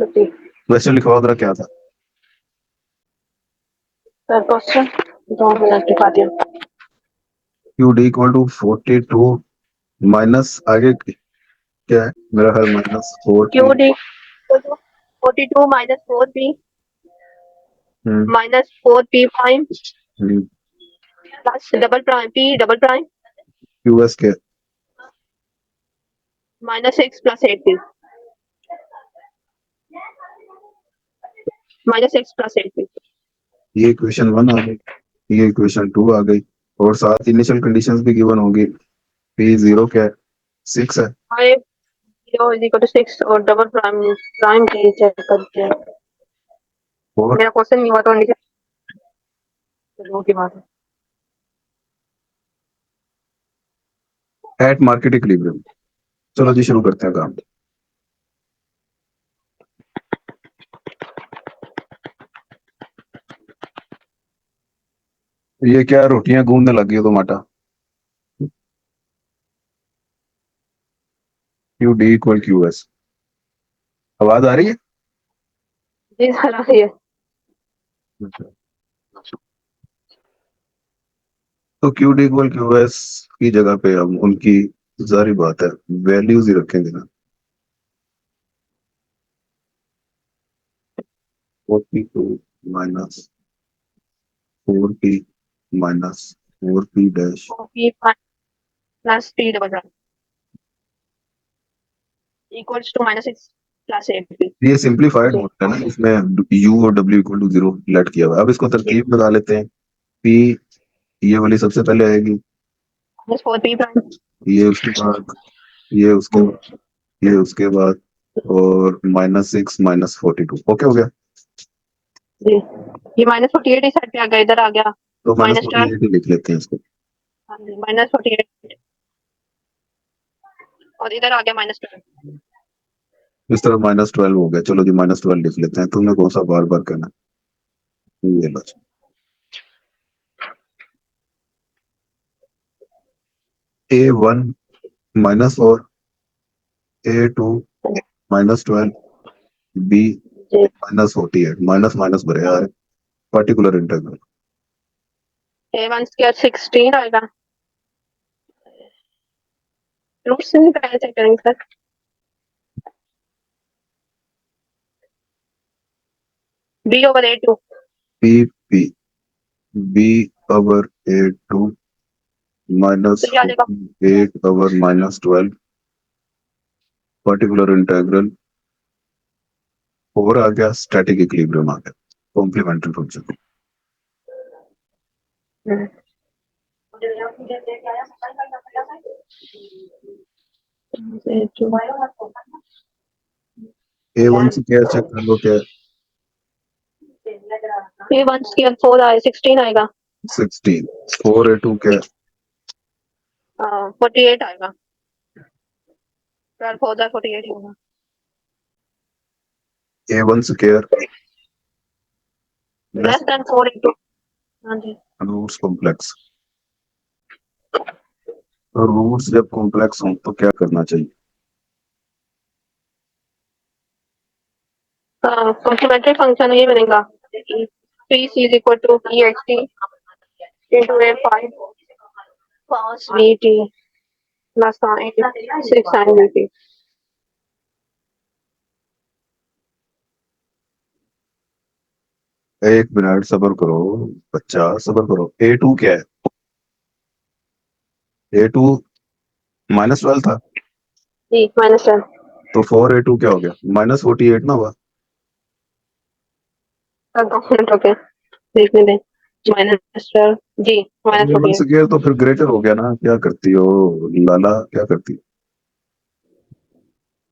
50। Question लिखवाओ जरा, क्या था सर क्वेश्चन 2 मिनट लिखा दिया। Q D equal to 42 minus आगे क्या है मेरा ख्याल minus 4 Q D 42 minus 4p minus 4p prime plus double prime p double prime Q S के minus 6 plus 8p minus 6 plus 8p। ये इक्वेशन 1 आ गई, ये इक्वेशन 2 आ गई, और साथ इनिशियल कंडीशंस भी गिवन होंगी। पी 0 क्या है, 6 है। 0 इज इक्वल टू 6 और डबल प्राइम प्राइम की चेक करते हैं। और मेरा क्वेश्चन नहीं हुआ तो नीचे चलो की बात है। Eight market equilibrium. चलो जी शुरू करते हैं काम। ये क्या रोटियां गूंदने लगी हो तुम आटा। Q D equal Q S, आवाज आ रही है? जी सर आ रही है। तो Q D equal Q S की जगह पे हम उनकी जारी बात है वैल्यूज ही रखेंगे ना। 42 minus 4p minus 4p dash p plus p double prime equals to minus 6 plus 8p। ये सिंपलीफाइड मॉडल है ना, इसमें u और w इक्वल टू 0 लेट किया हुआ है। अब इसको तरकीब लगा लेते हैं। p ये वाली सबसे पहले आएगी, माइनस 4p प्राइम ये उसके बाद, ये उसके बाद, ये उसके बाद, और माइनस 6 माइनस 42। ओके हो गया। जी ये माइनस 48 इस साइड पे आ गया, इधर आ गया तो माइनस माइनस 12 48 ही लिख लेते हैं इसको। माइनस 48 और इधर आ गया माइनस 12। इस तरह माइनस 12 हो गया। चलो जी माइनस 12 लिख लेते हैं। तुमने कौन सा बार बार कहना है? ये लो A1 माइनस और A2 माइनस 12 B जी माइनस 48 माइनस माइनस भरे यार, पर्टिकुलर इंटीग्रल। a1 स्क्वायर 16 आएगा। रूट से नहीं पहले चेक करेंगे sir. b over a2 P P B over A2 minus तो ये आ जाएगा 8 ओवर माइनस 12 पर्टिकुलर इंटीग्रल। और आ गया स्टैटिक इक्विलिब्रियम आ गया, कॉम्प्लीमेंट्री फंक्शन। A1 से क्या चेक कर लो, क्या a1 स्क्वायर 4 आए 16 आएगा। 16 4 A2 क्या 48 आएगा। 12 हो जाए 48 होगा। A1 square less than 4 into हाँ जी रूट्स कॉम्प्लेक्स। तो रूट्स जब कॉम्प्लेक्स हों तो क्या करना चाहिए? कॉम्प्लीमेंट्री फंक्शन ये बनेगा p c is equal to ext into a5 cos vt plus sin 6 sin vt। एक मिनट सबर करो बच्चा, सबर करो। A2 क्या है? A2 माइनस 12 था, जी माइनस 10 तो 4 A2 क्या हो गया? माइनस 48 ना हुआ? मिनट हो गया देखने दें। माइनस 12 जी माइनस A1 48 स्क्वायर तो फिर ग्रेटर हो गया ना, क्या करती हो लाला, क्या करती हो?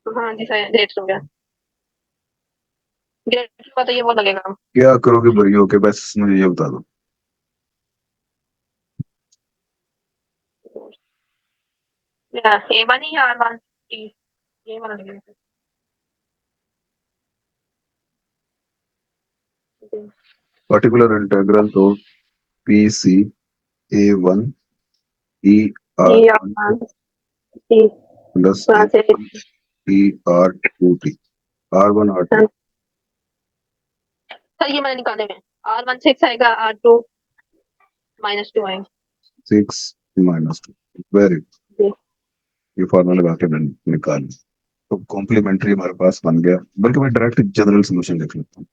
हाँ जी सही डेट हो गया। ग्रेट का तो ये वो लगेगा। क्या करोगे बड़ी होके, बस मुझे ये बता दो। a1 ही r1 ये वाला लगेगा। पर्टिकुलर इंटीग्रल तो पी सी A1 E ये R1 r1 plus plus E R2 T R1 R2 sir ये मैंने निकाले हुए हैं। R1 6 आएगा, R2 -2 आएगा। 6 -2 वेरी जी। ये फॉर्मूला लगा के मैंने निकाल लिया। तो कॉम्प्लीमेंट्री हमारे पास बन गया, बल्कि मैं डायरेक्ट जनरल सोल्यूशन लिख लेता हूँ।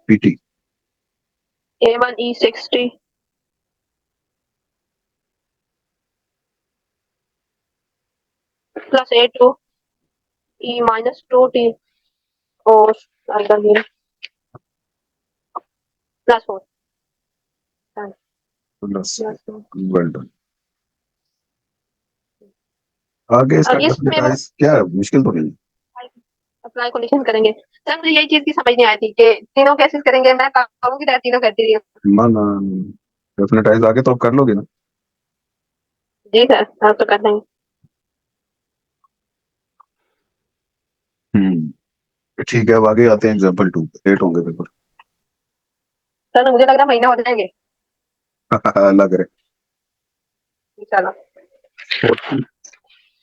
PT A1 E60 plus A2 E -2T और आएगा ये +4 प्लस +4। Well done. आगे इसका अब इसमें डेफिनेटाइज क्या है, मुश्किल तो नहीं है। अप्लाई कंडीशन करेंगे। सर मुझे यही चीज की समझ नहीं आई थी कि तीनों कैसे करेंगे। मैं करूंगी तो तीनों करती रही हूँ। ना ना डेफिनेटाइज आगे तो आप कर लोगे ना। जी सर, आप तो कर देंगे। ठीक है, अब आगे आते हैं एग्जांपल 2। 8 होंगे पेपर। सर मुझे लग रहा है महीना हो जाएंगे लग रहे इंशाल्लाह।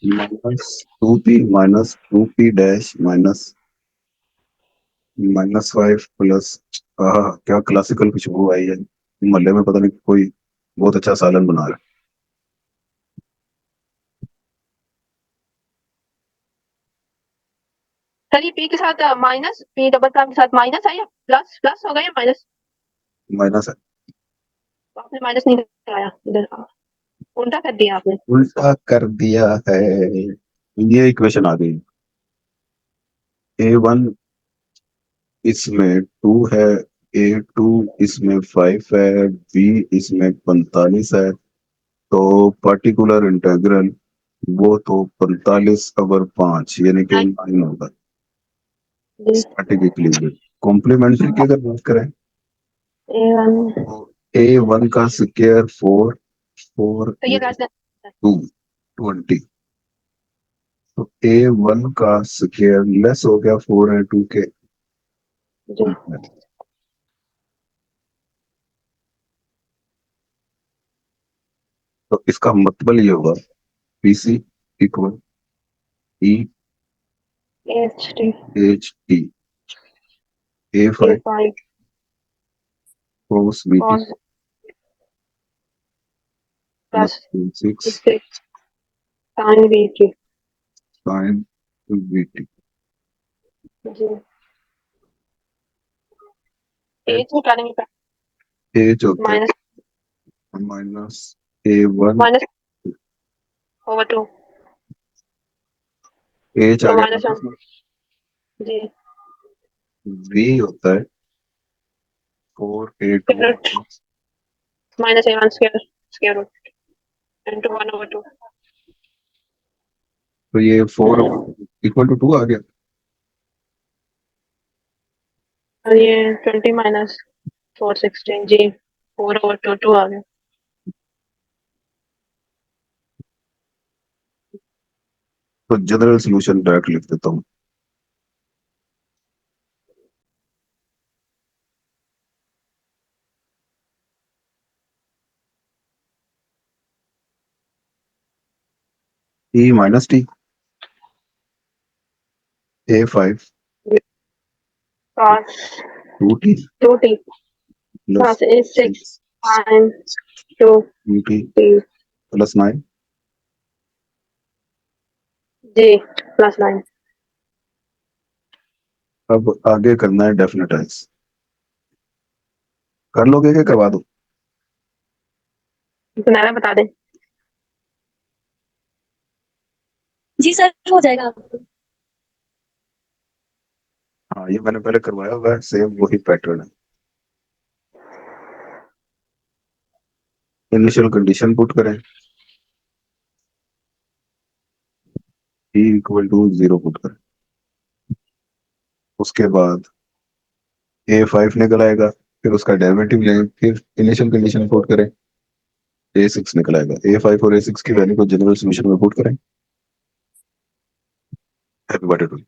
-2p -2p डैश -5 प्लस क्या क्लासिकल कुछ वो आई है मोहल्ले में, पता नहीं कोई बहुत अच्छा सालन बना रहा है। सर ये पी के साथ माइनस, पी डबल प्राइम के साथ माइनस है या प्लस? प्लस हो गया या माइनस? माइनस है। आपने माइनस नहीं कराया, इधर उल्टा कर दिया आपने। उल्टा कर दिया है। ये इक्वेशन आ गई। A1 इसमें 2 है, A2 इसमें 5 है, B इसमें 45 है। तो पर्टिकुलर इंटीग्रल वो तो 45/5 यानी कि 9 होगा। जी। स्टैटिक इक्विलिब्रियम कॉम्प्लीमेंट्री की अगर बात करें A1 तो A1 का स्क्वायर 4 4 तो ये लास्ट 2 20। तो A1 का स्क्वायर लेस हो गया 4 है 2 के। जी। तो इसका मतलब ये होगा PC equal E HT H T A5 A5 cos BT cos plus plus 6 6 sin BT। sin BT। जी। H निकालेंगे H होता है minus -A1 minus over 2 H आ तो गया माइनस 1। -1। जी। V होता है 4A2 root minus A1 square root into 1 over 2। तो ये 4 equal to 2 आ गया। और ये 20 माइनस 416 जी 4 ओवर 2 आ गया। तो जनरल सॉल्यूशन डायरेक्ट लिख देता हूँ। E minus T A5 cos 2T 2t plus plus is 6 6 sin 2t UT plus 9। Ji plus 9। अब आगे करना है डेफिनेटाइज। कर लोगे क्या करवा दो? सुनहरा बता दें। जी सर हो जाएगा आपको। हाँ ये मैंने पहले करवाया हुआ है, सेम वही पैटर्न है। इनिशियल कंडीशन पुट करें, E इक्वल टू 0 पुट करें। उसके बाद A5 निकल आएगा, फिर उसका डेरिवेटिव लें, फिर इनिशियल कंडीशन पुट करें, A6 निकल आएगा। A5 और A6 की वैल्यू को जनरल सॉल्यूशन में पुट करें। Happy birthday to you.